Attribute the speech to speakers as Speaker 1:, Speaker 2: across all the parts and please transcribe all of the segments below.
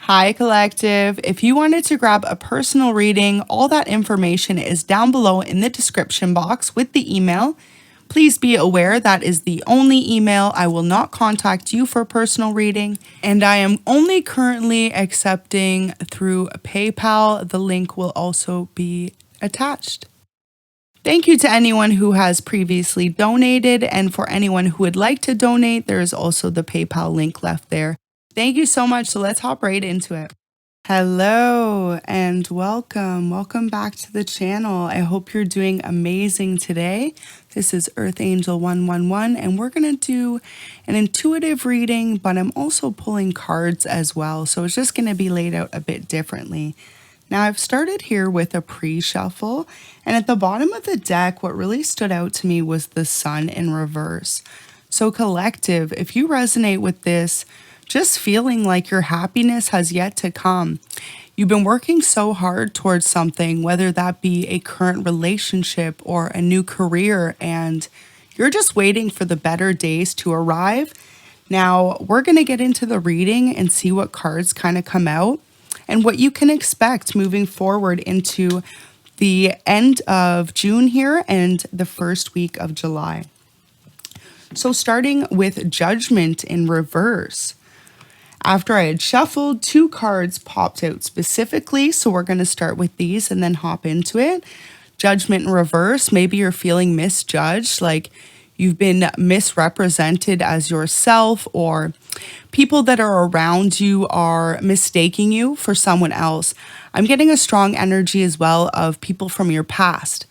Speaker 1: Hi Collective, if you wanted to grab a personal reading, all that information is down below in the description box with the email. Please be aware that is the only email. I will not contact you for a personal reading, and I am only currently accepting through PayPal. The link will also be attached. Thank you to anyone who has previously donated, and for anyone who would like to donate, there is also the PayPal link left there. Thank you so much. So let's hop right into it. Hello and welcome. Welcome back to the channel. I hope you're doing amazing today. This is Earth Angel 111, and we're going to do an intuitive reading, but I'm also pulling cards as well. So it's just going to be laid out a bit differently. Now I've started here with a pre-shuffle, and at the bottom of the deck, what really stood out to me was the sun in reverse. So collective, if you resonate with this, just feeling like your happiness has yet to come. You've been working so hard towards something, whether that be a current relationship or a new career, and you're just waiting for the better days to arrive. Now, we're going to get into the reading and see what cards kind of come out and what you can expect moving forward into the end of June here and the first week of July. So starting with Judgment in reverse. After I had shuffled, two cards popped out specifically, so we're going to start with these and then hop into it. Judgment in reverse, maybe you're feeling misjudged, like you've been misrepresented as yourself, or people that are around you are mistaking you for someone else. I'm getting a strong energy as well of people from your past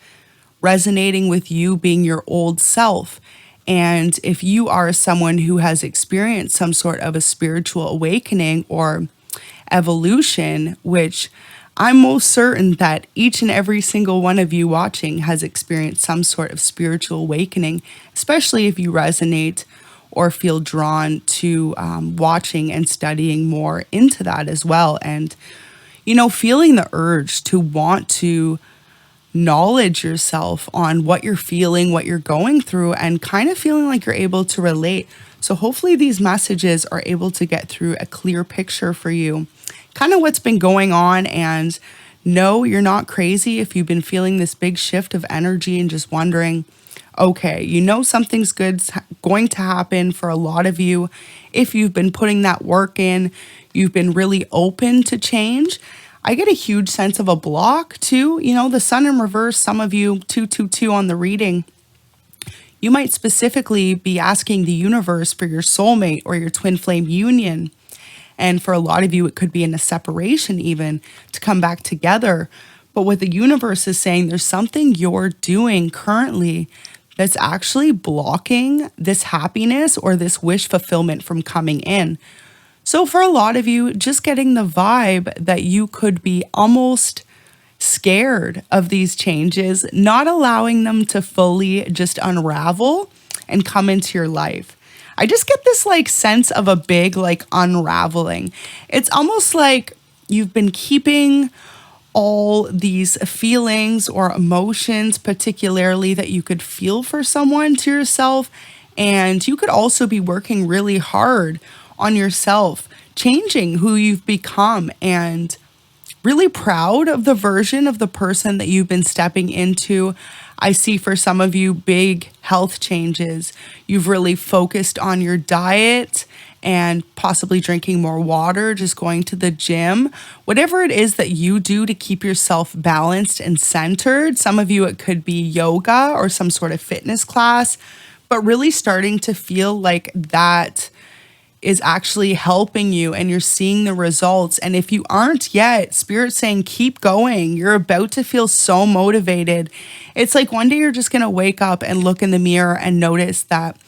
Speaker 1: resonating with you being your old self. And if you are someone who has experienced some sort of a spiritual awakening or evolution, which I'm most certain that each and every single one of you watching has experienced some sort of spiritual awakening, especially if you resonate or feel drawn to watching and studying more into that as well. And, feeling the urge to want to knowledge yourself on what you're feeling, what you're going through, and kind of feeling like you're able to relate. So hopefully these messages are able to get through a clear picture for you, kind of what's been going on. And no, you're not crazy if you've been feeling this big shift of energy and just wondering, okay, something's good's going to happen for a lot of you. If you've been putting that work in, you've been really open to change. I get a huge sense of a block too. The sun in reverse, some of you, 222 on the reading, you might specifically be asking the universe for your soulmate or your twin flame union. And for a lot of you, it could be in a separation even to come back together. But what the universe is saying, there's something you're doing currently that's actually blocking this happiness or this wish fulfillment from coming in. So for a lot of you, just getting the vibe that you could be almost scared of these changes, not allowing them to fully just unravel and come into your life. I just get this sense of a big unraveling. It's almost like you've been keeping all these feelings or emotions, particularly that you could feel for someone, to yourself. And you could also be working really hard on yourself, changing who you've become, and really proud of the version of the person that you've been stepping into. I see for some of you big health changes. You've really focused on your diet and possibly drinking more water, just going to the gym, whatever it is that you do to keep yourself balanced and centered. Some of you, it could be yoga or some sort of fitness class, but really starting to feel like that is actually helping you and you're seeing the results. And if you aren't yet, Spirit's saying keep going. You're about to feel so motivated. It's like one day you're just going to wake up and look in the mirror and notice that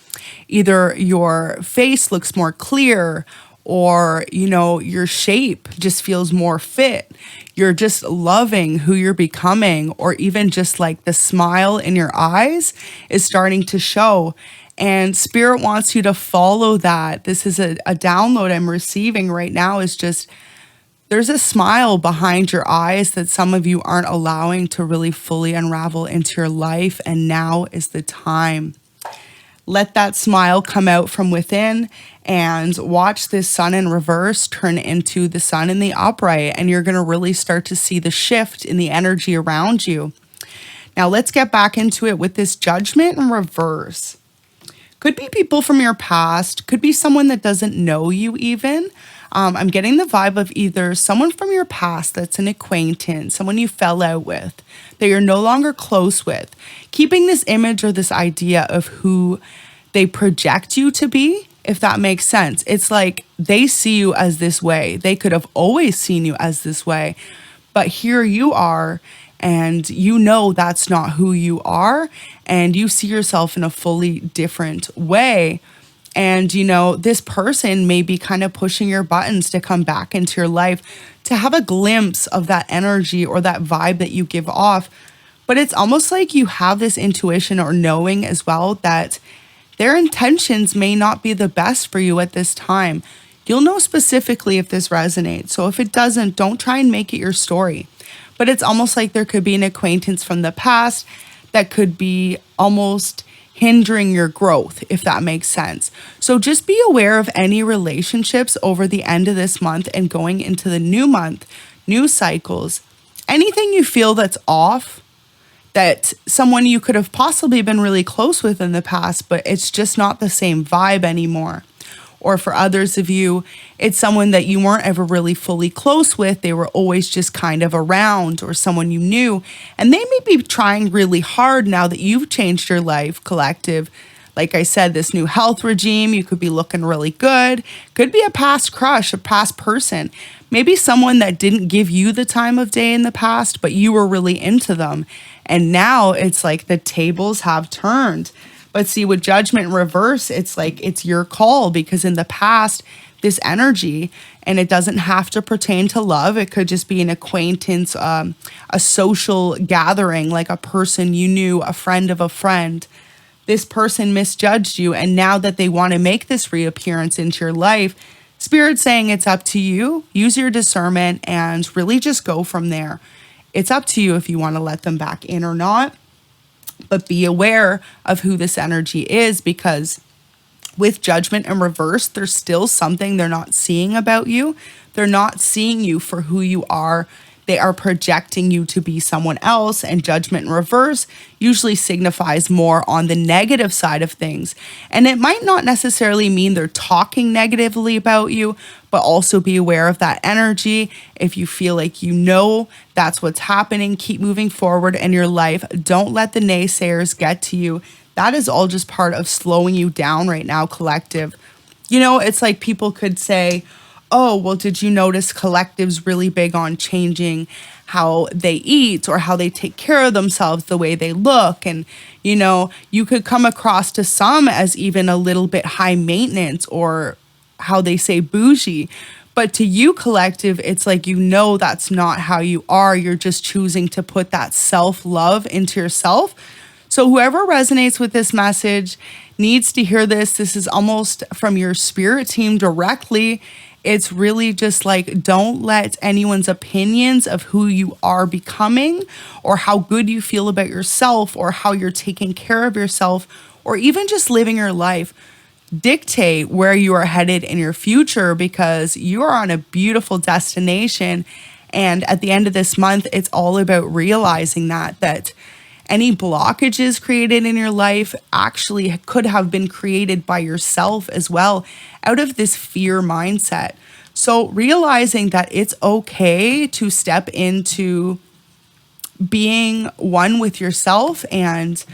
Speaker 1: either your face looks more clear or, your shape just feels more fit. You're just loving who you're becoming, or even just the smile in your eyes is starting to show. And Spirit wants you to follow that. This is a download I'm receiving right now, is just there's a smile behind your eyes that some of you aren't allowing to really fully unravel into your life. And now is the time. Let that smile come out from within and watch this sun in reverse turn into the sun in the upright, and you're going to really start to see the shift in the energy around you. Now let's get back into it with this judgment in reverse. Could be people from your past, could be someone that doesn't know you even. I'm getting the vibe of either someone from your past that's an acquaintance, someone you fell out with, that you're no longer close with, keeping this image or this idea of who they project you to be, if that makes sense. It's like they see you as this way. They could have always seen you as this way, but here you are, and you know that's not who you are, and you see yourself in a fully different way. And, you know, this person may be kind of pushing your buttons to come back into your life, to have a glimpse of that energy or that vibe that you give off. But it's almost like you have this intuition or knowing as well that their intentions may not be the best for you at this time. You'll know specifically if this resonates. So if it doesn't, don't try and make it your story. But it's almost like there could be an acquaintance from the past that could be almost hindering your growth, if that makes sense. So just be aware of any relationships over the end of this month and going into the new month, new cycles. Anything you feel that's off, that someone you could have possibly been really close with in the past, but it's just not the same vibe anymore. Or for others of you, it's someone that you weren't ever really fully close with. They were always just kind of around, or someone you knew. And they may be trying really hard now that you've changed your life, collective. Like I said, this new health regime, you could be looking really good. Could be a past crush, a past person. Maybe someone that didn't give you the time of day in the past, but you were really into them. And now it's like the tables have turned. But see, with judgment in reverse, it's like it's your call, because in the past, this energy, and it doesn't have to pertain to love. It could just be an acquaintance, a social gathering, like a person you knew, a friend of a friend. This person misjudged you, and now that they want to make this reappearance into your life, Spirit's saying it's up to you. Use your discernment and really just go from there. It's up to you if you want to let them back in or not. But be aware of who this energy is, because with judgment in reverse, there's still something they're not seeing about you. They're not seeing you for who you are. They are projecting you to be someone else, and judgment in reverse usually signifies more on the negative side of things. And it might not necessarily mean they're talking negatively about you, but also be aware of that energy. If you feel like you know that's what's happening, keep moving forward in your life. Don't let the naysayers get to you. That is all just part of slowing you down right now, collective. You know, it's like people could say, oh, well, did you notice collective's really big on changing how they eat or how they take care of themselves, the way they look? And, you know, you could come across to some as even a little bit high maintenance, or how they say bougie. But to you, collective, it's like, you know, that's not how you are. You're just choosing to put that self-love into yourself. So whoever resonates with this message needs to hear this. This is almost from your spirit team directly. It's really just like, don't let anyone's opinions of who you are becoming, or how good you feel about yourself, or how you're taking care of yourself, or even just living your life, dictate where you are headed in your future, because you are on a beautiful destination. And at the end of this month, it's all about realizing that any blockages created in your life actually could have been created by yourself as well, out of this fear mindset. So realizing that it's okay to step into being one with yourself and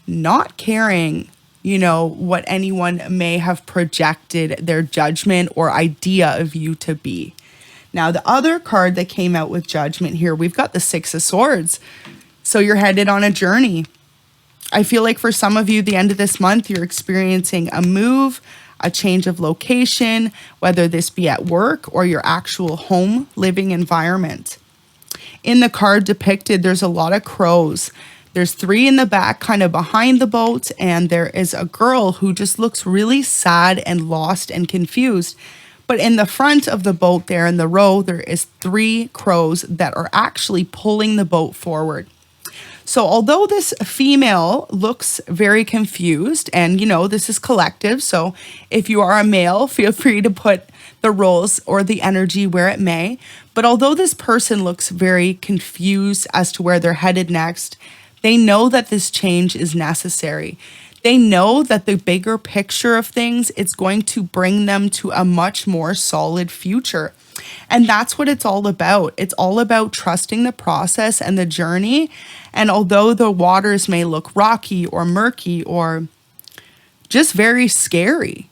Speaker 1: not caring, you know, what anyone may have projected their judgment or idea of you to be. Now, the other card that came out with judgment here, we've got the Six of Swords. So you're headed on a journey. I feel like for some of you, the end of this month, you're experiencing a move, a change of location, whether this be at work or your actual home living environment. In the card depicted, there's a lot of crows. There's 3 in the back, kind of behind the boat, and there is a girl who just looks really sad and lost and confused. But in the front of the boat there in the row, there is 3 crows that are actually pulling the boat forward. So although this female looks very confused, and this is collective, so if you are a male, feel free to put the roles or the energy where it may. But although this person looks very confused as to where they're headed next, they know that this change is necessary. They know that the bigger picture of things, it's going to bring them to a much more solid future. And that's what it's all about. It's all about trusting the process and the journey. And although the waters may look rocky or murky or just very scary,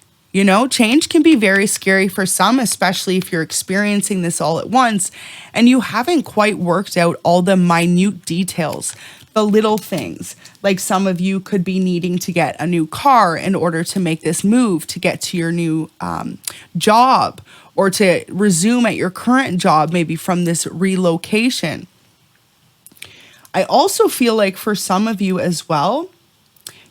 Speaker 1: change can be very scary for some, especially if you're experiencing this all at once and you haven't quite worked out all the minute details, the little things. Like some of you could be needing to get a new car in order to make this move to get to your new job, or to resume at your current job, maybe from this relocation. I also feel like for some of you as well,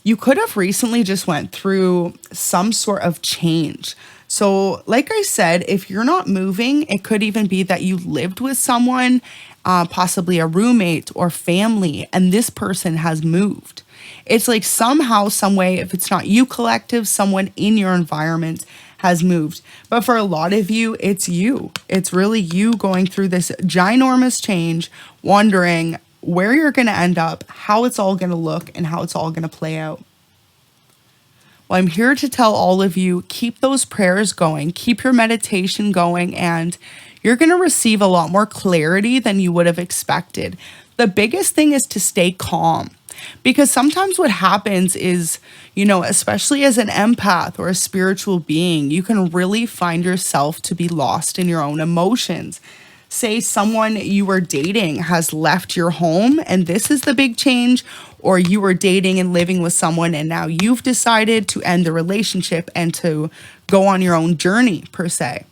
Speaker 1: you could have recently just went through some sort of change. So like I said, if you're not moving, it could even be that you lived with someone, possibly a roommate or family, and this person has moved. It's like somehow, some way, if it's not you collective, someone in your environment has moved. But for a lot of you, it's you. It's really you going through this ginormous change, wondering where you're going to end up, how it's all going to look, and how it's all going to play out. Well, I'm here to tell all of you, keep those prayers going, keep your meditation going, and you're going to receive a lot more clarity than you would have expected. The biggest thing is to stay calm. Because sometimes what happens is, especially as an empath or a spiritual being, you can really find yourself to be lost in your own emotions. Say someone you were dating has left your home and this is the big change, or you were dating and living with someone and now you've decided to end the relationship and to go on your own journey, per se.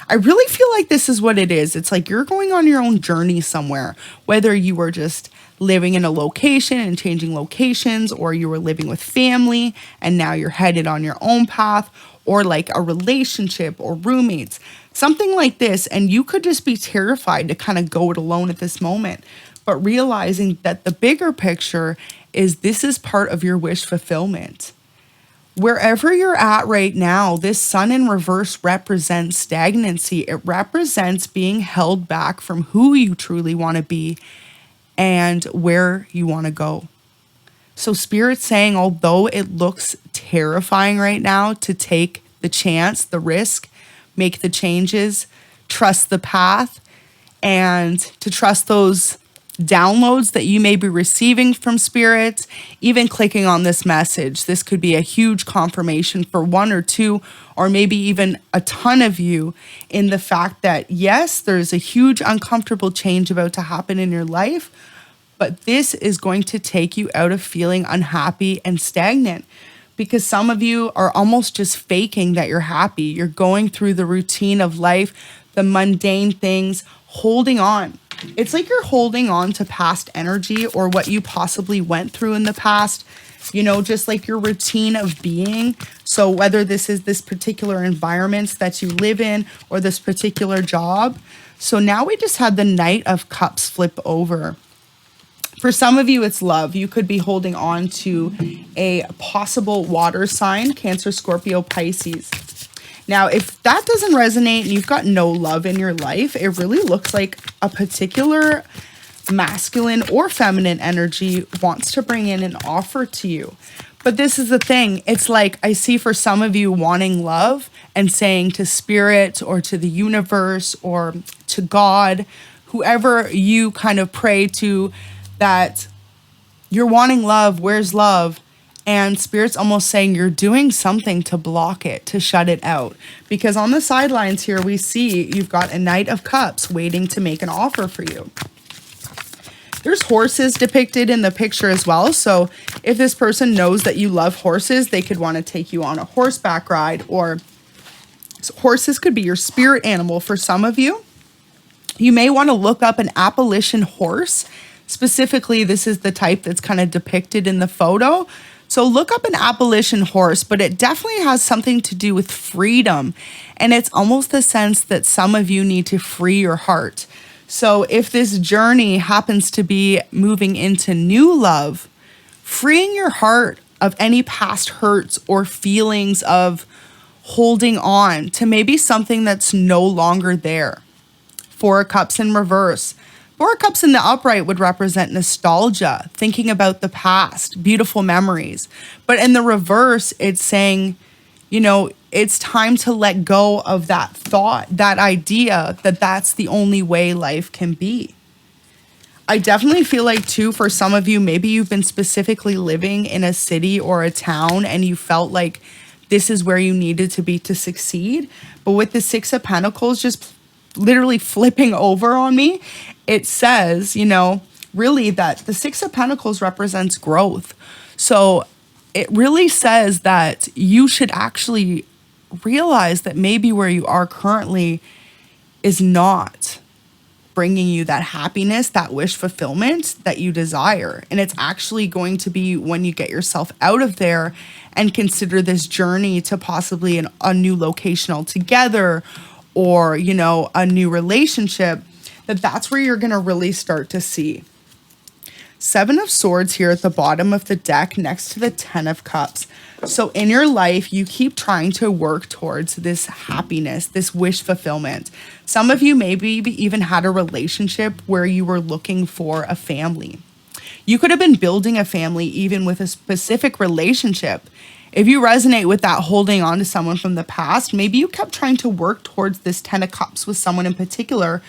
Speaker 1: I really feel like this is what it is. It's like you're going on your own journey somewhere, whether you were just living in a location and changing locations, or you were living with family and now you're headed on your own path, or like a relationship or roommates, something like this. And you could just be terrified to kind of go it alone at this moment, but realizing that the bigger picture is this is part of your wish fulfillment. Wherever you're at right now, this sun in reverse represents stagnancy. It represents being held back from who you truly want to be and where you want to go. So Spirit's saying, although it looks terrifying right now to take the chance, the risk, make the changes, trust the path, and to trust those downloads that you may be receiving from Spirit, even clicking on this message. This could be a huge confirmation for one or two, or maybe even a ton of you, in the fact that yes, there's a huge uncomfortable change about to happen in your life, but this is going to take you out of feeling unhappy and stagnant, because some of you are almost just faking that you're happy. You're going through the routine of life, the mundane things, holding on. It's like you're holding on to past energy or what you possibly went through in the past, just like your routine of being. So whether this is this particular environment that you live in or this particular job. So now we just had the Knight of Cups flip over. For some of you, it's love. You could be holding on to a possible water sign, Cancer, Scorpio, Pisces. Now, if that doesn't resonate and you've got no love in your life, it really looks like a particular masculine or feminine energy wants to bring in an offer to you. But this is the thing. It's like I see for some of you wanting love and saying to Spirit or to the universe or to God, whoever you kind of pray to, that you're wanting love. Where's love? And Spirit's almost saying you're doing something to block it, to shut it out. Because on the sidelines here, we see you've got a Knight of Cups waiting to make an offer for you. There's horses depicted in the picture as well. So if this person knows that you love horses, they could want to take you on a horseback ride, or horses could be your spirit animal for some of you. You may want to look up an Appalachian horse. Specifically, this is the type that's kind of depicted in the photo. So look up an Appalachian horse, but it definitely has something to do with freedom. And it's almost the sense that some of you need to free your heart. So if this journey happens to be moving into new love, freeing your heart of any past hurts or feelings of holding on to maybe something that's no longer there. Four of Cups in reverse. Four of Cups in the upright would represent nostalgia, thinking about the past, beautiful memories. But in the reverse, it's saying, it's time to let go of that thought, that idea that that's the only way life can be. I definitely feel like, too, for some of you, maybe you've been specifically living in a city or a town and you felt like this is where you needed to be to succeed. But with the Six of Pentacles just literally flipping over on me, it says, really that the Six of Pentacles represents growth. So it really says that you should actually realize that maybe where you are currently is not bringing you that happiness, that wish fulfillment that you desire. And it's actually going to be when you get yourself out of there and consider this journey to possibly a new location altogether, or, a new relationship, that's where you're going to really start to see. Seven of Swords here at the bottom of the deck next to the Ten of Cups. So in your life, you keep trying to work towards this happiness, this wish fulfillment. Some of you maybe even had a relationship where you were looking for a family. You could have been building a family even with a specific relationship. If you resonate with that holding on to someone from the past, maybe you kept trying to work towards this Ten of Cups with someone in particular.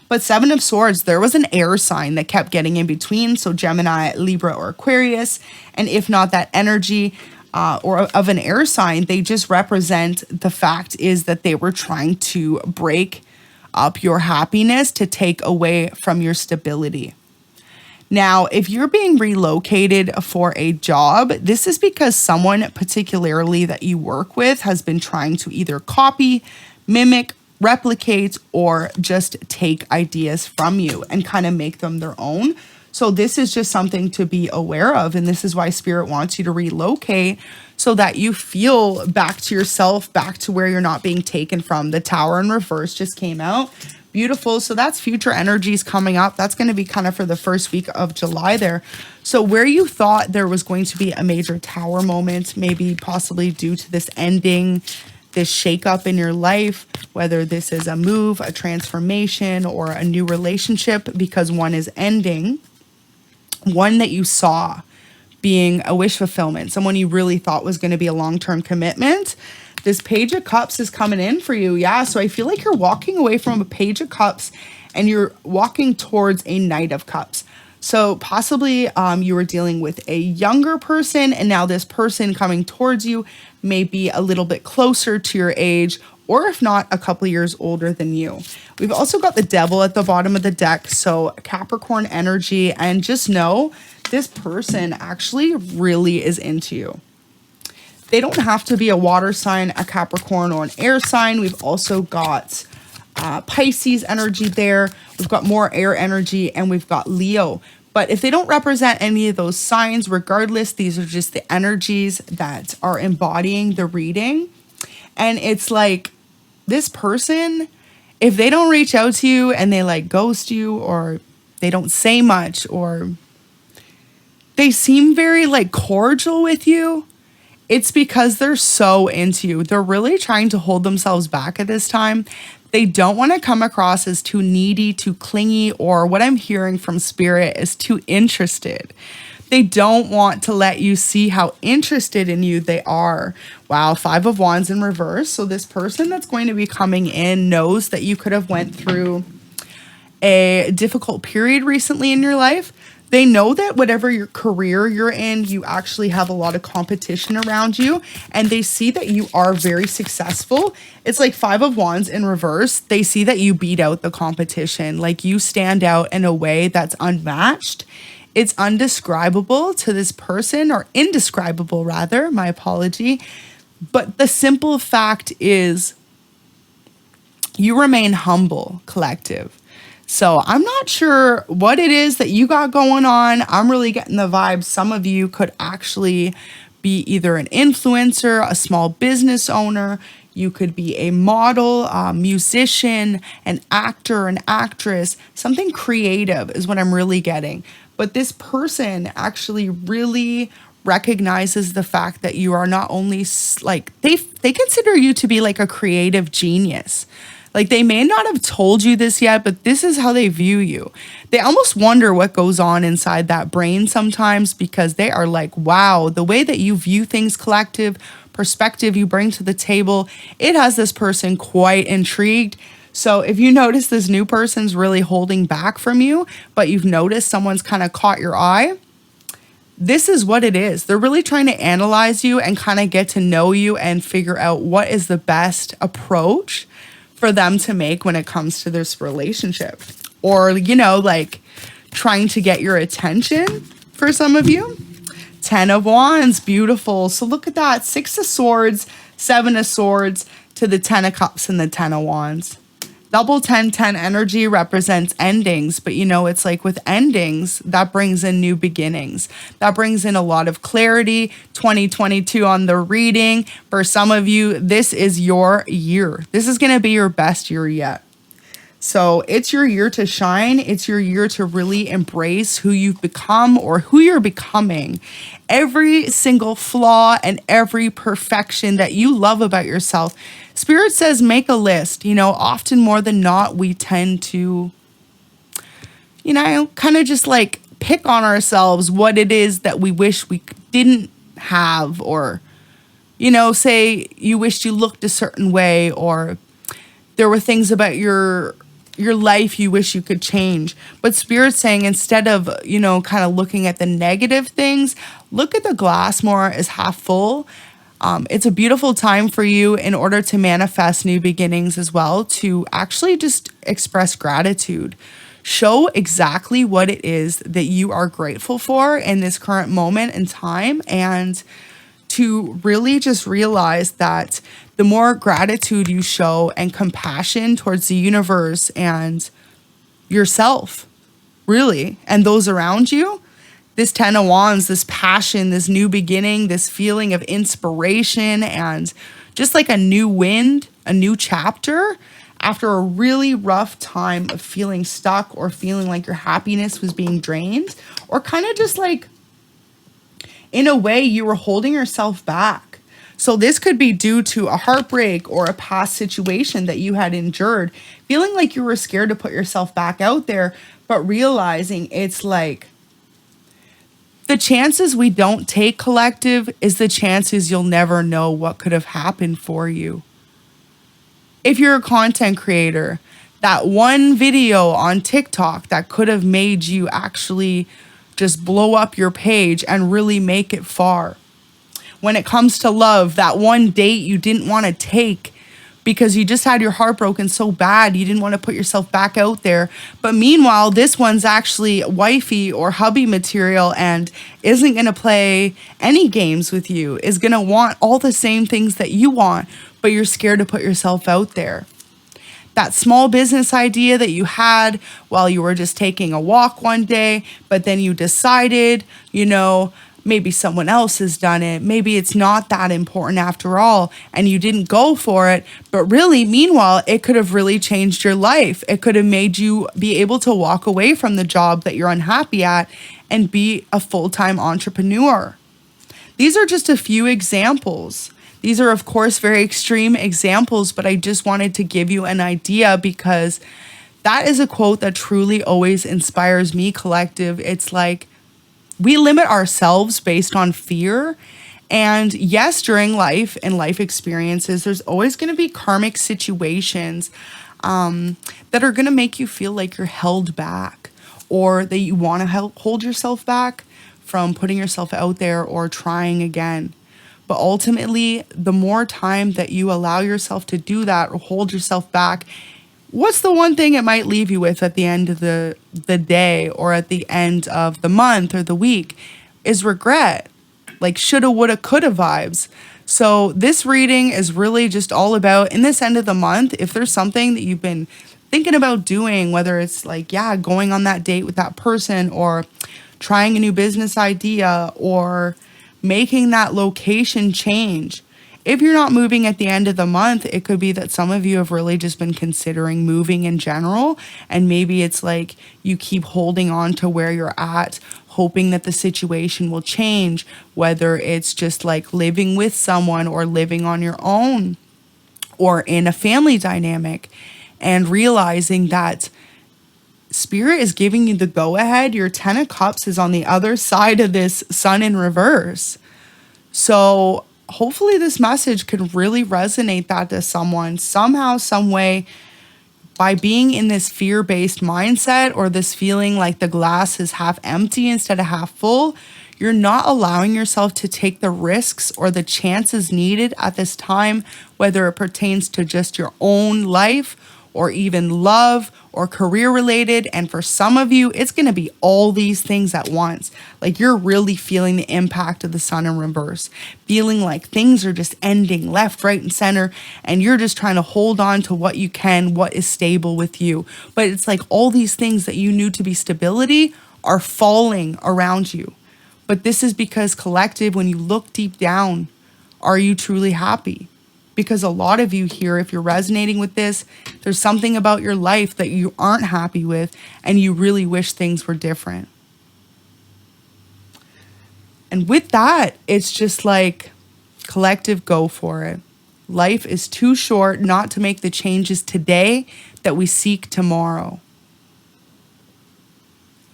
Speaker 1: But Seven of Swords, there was an air sign that kept getting in between. So Gemini, Libra, or Aquarius. And if not that energy or of an air sign, they just represent the fact is that they were trying to break up your happiness to take away from your stability. Now, if you're being relocated for a job, this is because someone particularly that you work with has been trying to either copy, mimic, replicate, or just take ideas from you and kind of make them their own. So this is just something to be aware of. And this is why Spirit wants you to relocate so that you feel back to yourself, back to where you're not being taken from. The Tower in reverse just came out. Beautiful. So that's future energies coming up. That's going to be kind of for the first week of July there. So where you thought there was going to be a major Tower moment, maybe possibly due to this ending, this shakeup in your life, whether this is a move, a transformation, or a new relationship, because one is ending, one that you saw being a wish fulfillment, someone you really thought was going to be a long-term commitment. This Page of Cups is coming in for you. Yeah, so I feel like you're walking away from a Page of Cups and you're walking towards a Knight of Cups. So possibly you were dealing with a younger person, and now this person coming towards you may be a little bit closer to your age, or if not, a couple years older than you. We've also got the Devil at the bottom of the deck, so Capricorn energy, and just know this person actually really is into you. They don't have to be a water sign, a Capricorn, or an air sign. We've also got Pisces energy there. We've got more air energy, and we've got Leo. But if they don't represent any of those signs, regardless, these are just the energies that are embodying the reading. And it's like this person, if they don't reach out to you and they like ghost you, or they don't say much, or they seem very like cordial with you, it's because they're so into you. They're really trying to hold themselves back at this time. They don't want to come across as too needy, too clingy, or what I'm hearing from Spirit is too interested. They don't want to let you see how interested in you they are. Wow, Five of Wands in reverse. So this person that's going to be coming in knows that you could have went through a difficult period recently in your life. They know that whatever your career you're in, you actually have a lot of competition around you, and they see that you are very successful. It's like Five of Wands in reverse. They see that you beat out the competition, like you stand out in a way that's unmatched. It's undescribable to this person, or indescribable rather, my apology. But the simple fact is you remain humble, collective. So I'm not sure what it is that you got going on. I'm really getting the vibe some of you could actually be either an influencer, a small business owner. You could be a model, a musician, an actor, an actress. Something creative is what I'm really getting. But this person actually really recognizes the fact that you are not only like they consider you to be like a creative genius. Like they may not have told you this yet, but this is how they view you. They almost wonder what goes on inside that brain sometimes, because they are like, wow, the way that you view things, collective perspective you bring to the table, it has this person quite intrigued. So if you notice this new person's really holding back from you, but you've noticed someone's kind of caught your eye, this is what it is. They're really trying to analyze you and kind of get to know you and figure out what is the best approach for them to make when it comes to this relationship. Or, like trying to get your attention for some of you. 10 of Wands, beautiful. So look at that, 6 of Swords, 7 of Swords to the 10 of Cups and the 10 of Wands. Double 10-10 energy represents endings, but it's like with endings, that brings in new beginnings. That brings in a lot of clarity. 2022 on the reading. For some of you, this is your year. This is going to be your best year yet. So it's your year to shine. It's your year to really embrace who you've become or who you're becoming. Every single flaw and every perfection that you love about yourself. Spirit says make a list. Often more than not, we tend to, kind of just like pick on ourselves what it is that we wish we didn't have, or, say you wished you looked a certain way, or there were things about your life you wish you could change. But Spirit's saying instead of, kind of looking at the negative things, look at the glass more as half full. It's a beautiful time for you in order to manifest new beginnings as well, to actually just express gratitude. Show exactly what it is that you are grateful for in this current moment in time, and to really just realize that the more gratitude you show and compassion towards the universe and yourself, really, and those around you, this 10 of Wands, this passion, this new beginning, this feeling of inspiration, and just like a new wind, a new chapter after a really rough time of feeling stuck or feeling like your happiness was being drained, or kind of just like, in a way, you were holding yourself back. So this could be due to a heartbreak or a past situation that you had endured, feeling like you were scared to put yourself back out there, but realizing it's like the chances we don't take, collective, is the chances you'll never know what could have happened for you. If you're a content creator, that one video on TikTok that could have made you actually just blow up your page and really make it far. When it comes to love, that one date you didn't want to take because you just had your heart broken so bad you didn't want to put yourself back out there. But meanwhile, this one's actually wifey or hubby material and isn't going to play any games with you, is going to want all the same things that you want, but you're scared to put yourself out there. That small business idea that you had while you were just taking a walk one day, but then you decided, maybe someone else has done it. Maybe it's not that important after all, and you didn't go for it. But really, meanwhile, it could have really changed your life. It could have made you be able to walk away from the job that you're unhappy at and be a full-time entrepreneur. These are just a few examples. These are, of course, very extreme examples, but I just wanted to give you an idea because that is a quote that truly always inspires me, collective. It's like, we limit ourselves based on fear. And yes, during life and life experiences, there's always going to be karmic situations that are going to make you feel like you're held back, or that you want to hold yourself back from putting yourself out there or trying again. But ultimately, the more time that you allow yourself to do that or hold yourself back, what's the one thing it might leave you with at the end of the day or at the end of the month or the week is regret, like shoulda, woulda, coulda vibes. So this reading is really just all about, in this end of the month, if there's something that you've been thinking about doing, whether it's like, going on that date with that person, or trying a new business idea, or making that location change. If you're not moving at the end of the month, it could be that some of you have really just been considering moving in general. And maybe it's like you keep holding on to where you're at, hoping that the situation will change, whether it's just like living with someone or living on your own or in a family dynamic, and realizing that Spirit is giving you the go-ahead. Your 10 of Cups is on the other side of this Sun in reverse. So hopefully this message could really resonate that to someone somehow, some way, by being in this fear-based mindset or this feeling like the glass is half empty instead of half full. You're not allowing yourself to take the risks or the chances needed at this time, whether it pertains to just your own life or even love or career related. And for some of you, it's going to be all these things at once. Like you're really feeling the impact of the Sun in reverse, feeling like things are just ending left, right, and center. And you're just trying to hold on to what you can, what is stable with you. But it's like all these things that you knew to be stability are falling around you. But this is because collective, when you look deep down, are you truly happy? Because a lot of you here, if you're resonating with this, there's something about your life that you aren't happy with and you really wish things were different. And with that, it's just like, collective, go for it. Life is too short not to make the changes today that we seek tomorrow.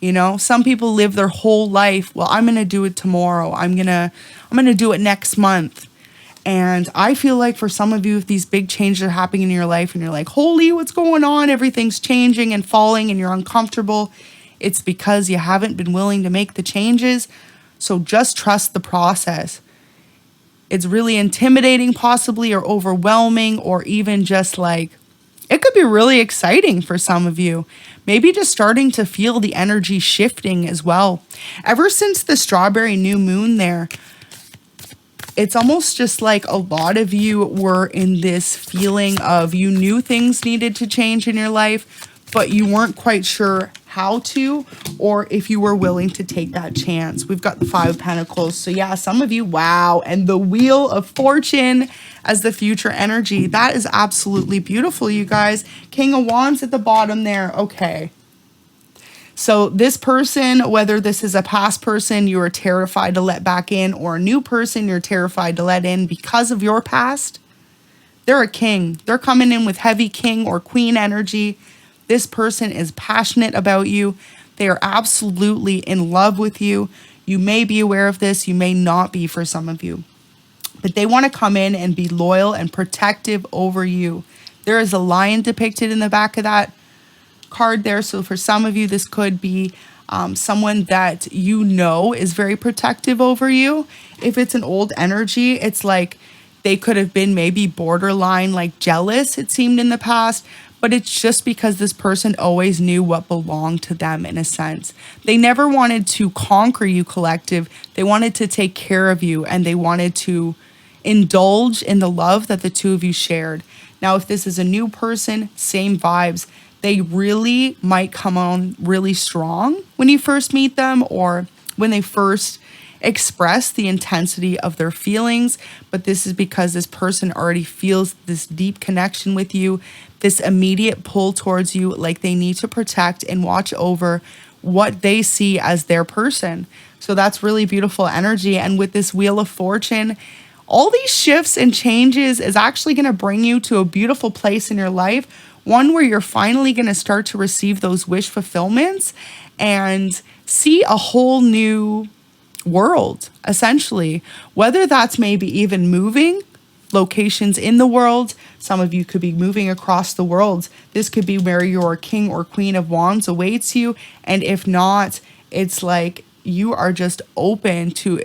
Speaker 1: You know, some people live their whole life, well, I'm going to do it tomorrow. I'm going to do it next month. And I feel like for some of you, if these big changes are happening in your life and you're like, holy, what's going on? Everything's changing and falling and you're uncomfortable. It's because you haven't been willing to make the changes. So just trust the process. It's really intimidating possibly, or overwhelming, or even just like, it could be really exciting for some of you. Maybe just starting to feel the energy shifting as well. Ever since the strawberry new moon there, it's almost just like a lot of you were in this feeling of you knew things needed to change in your life, but you weren't quite sure how to, or if you were willing to take that chance. We've got the 5 of Pentacles. So yeah, some of you, wow. And the Wheel of Fortune as the future energy. That is absolutely beautiful, you guys. King of Wands at the bottom there. Okay. So this person, whether this is a past person you are terrified to let back in, or a new person you're terrified to let in because of your past, they're a king. They're coming in with heavy king or queen energy. This person is passionate about you. They are absolutely in love with you. You may be aware of this. You may not be for some of you. But they want to come in and be loyal and protective over you. There is a lion depicted in the back of that card there. So for some of you, this could be someone that you know is very protective over you. If it's an old energy, it's like they could have been maybe borderline like jealous, it seemed in the past. But it's just because this person always knew what belonged to them in a sense. They never wanted to conquer you, collective. They wanted to take care of you, and they wanted to indulge in the love that the two of you shared. Now, if this is a new person, same vibes. They really might come on really strong when you first meet them, or when they first express the intensity of their feelings. But this is because this person already feels this deep connection with you, this immediate pull towards you, like they need to protect and watch over what they see as their person. So that's really beautiful energy. And with this Wheel of Fortune, all these shifts and changes is actually going to bring you to a beautiful place in your life, one where you're finally going to start to receive those wish fulfillments and see a whole new world, essentially. Whether that's maybe even moving locations in the world. Some of you could be moving across the world. This could be where your King or Queen of Wands awaits you. And if not, it's like you are just open to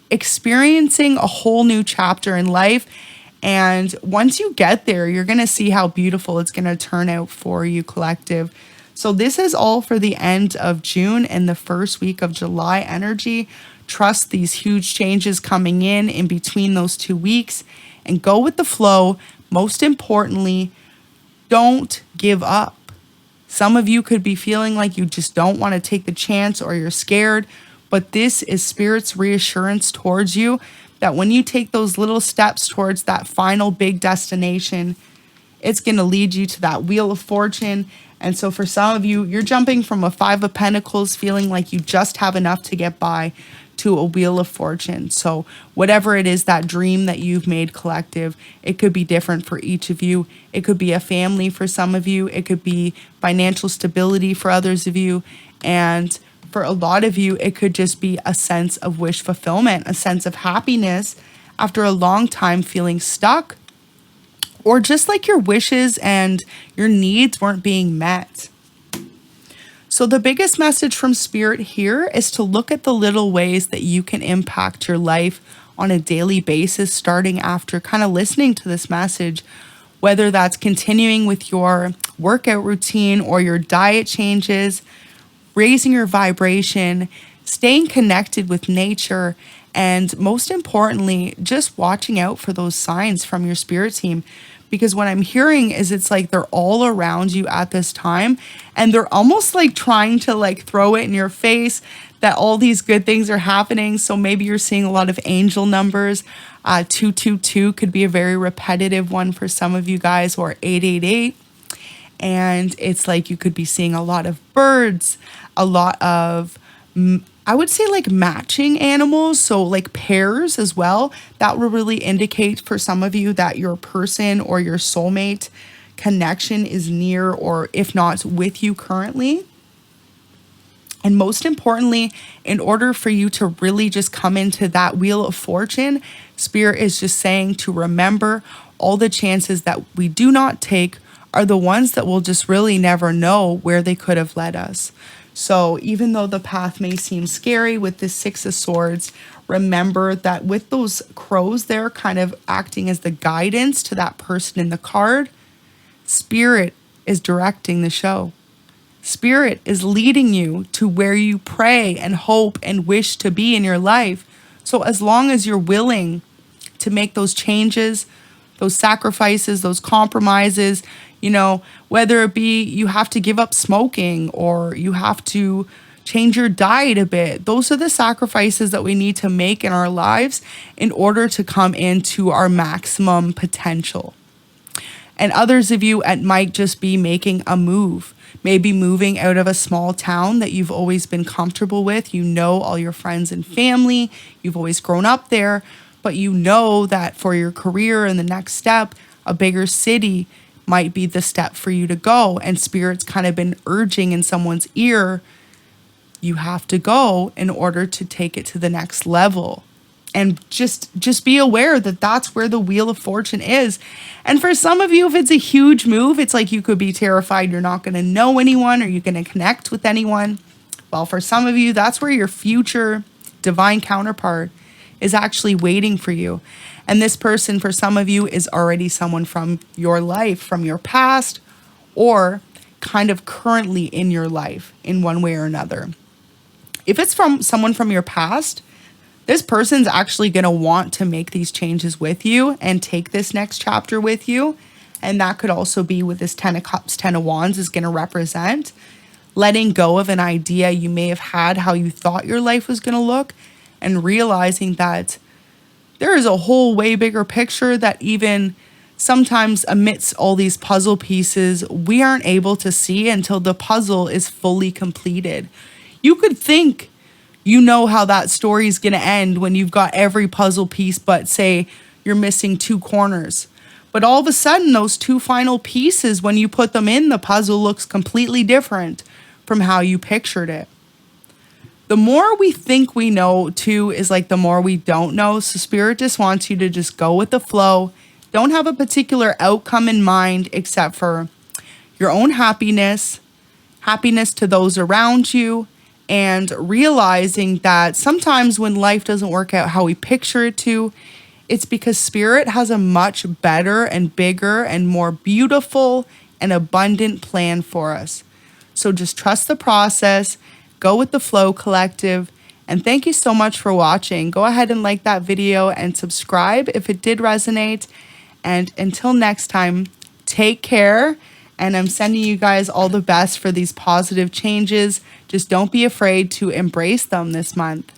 Speaker 1: experiencing a whole new chapter in life. And once you get there, you're going to see how beautiful it's going to turn out for you, collective. So this is all for the end of June and the first week of July energy. Trust these huge changes coming in between those 2 weeks, and go with the flow. Most importantly, don't give up. Some of you could be feeling like you just don't want to take the chance, or you're scared, but this is Spirit's reassurance towards you that when you take those little steps towards that final big destination, it's going to lead you to that Wheel of Fortune. And so for some of you, you're jumping from a Five of Pentacles, feeling like you just have enough to get by, to a Wheel of Fortune. So whatever it is, that dream that you've made, collective, it could be different for each of you. It could be a family for some of you. It could be financial stability for others of you. And for a lot of you, it could just be a sense of wish fulfillment, a sense of happiness after a long time feeling stuck, or just like your wishes and your needs weren't being met. So the biggest message from Spirit here is to look at the little ways that you can impact your life on a daily basis, starting after kind of listening to this message, whether that's continuing with your workout routine or your diet changes, raising your vibration, staying connected with nature, and most importantly, just watching out for those signs from your spirit team. Because what I'm hearing is it's like they're all around you at this time, and they're almost like trying to like throw it in your face that all these good things are happening. So maybe you're seeing a lot of angel numbers. 222 could be a very repetitive one for some of you guys, or 888. And it's like you could be seeing a lot of birds, a lot of, I would say, like matching animals, so like pairs as well. That will really indicate for some of you that your person or your soulmate connection is near, or if not with you currently. And most importantly, in order for you to really just come into that Wheel of Fortune, Spirit is just saying to remember all the chances that we do not take are the ones that we'll just really never know where they could have led us. So even though the path may seem scary with this Six of Swords, remember that with those crows there kind of acting as the guidance to that person in the card, Spirit is directing the show. Spirit is leading you to where you pray and hope and wish to be in your life. So as long as you're willing to make those changes, those sacrifices, those compromises, you know, whether it be you have to give up smoking or you have to change your diet a bit. Those are the sacrifices that we need to make in our lives in order to come into our maximum potential. And others of you, it might just be making a move, maybe moving out of a small town that you've always been comfortable with. You know all your friends and family, you've always grown up there, but you know that for your career and the next step, a bigger city might be the step for you to go. And Spirit's kind of been urging in someone's ear, you have to go in order to take it to the next level. And just be aware that that's where the Wheel of Fortune is. And for some of you, if it's a huge move, it's like you could be terrified you're not going to know anyone or you're going to connect with anyone. Well, for some of you, that's where your future divine counterpart is actually waiting for you. And this person, for some of you, is already someone from your life, from your past, or kind of currently in your life in one way or another. If it's from someone from your past, this person's actually going to want to make these changes with you and take this next chapter with you. And that could also be with this 10 of Cups, 10 of Wands is going to represent letting go of an idea you may have had how you thought your life was going to look, and realizing that there is a whole way bigger picture that even sometimes amidst all these puzzle pieces, we aren't able to see until the puzzle is fully completed. You could think you know how that story is going to end when you've got every puzzle piece, but say you're missing two corners. But all of a sudden, those two final pieces, when you put them in, the puzzle looks completely different from how you pictured it. The more we think we know, too, is like the more we don't know. So Spirit just wants you to just go with the flow. Don't have a particular outcome in mind except for your own happiness, happiness to those around you, and realizing that sometimes when life doesn't work out how we picture it to, it's because Spirit has a much better and bigger and more beautiful and abundant plan for us. So just trust the process. Go with the flow, collective. And thank you so much for watching. Go ahead and like that video and subscribe if it did resonate. And until next time, take care. And I'm sending you guys all the best for these positive changes. Just don't be afraid to embrace them this month.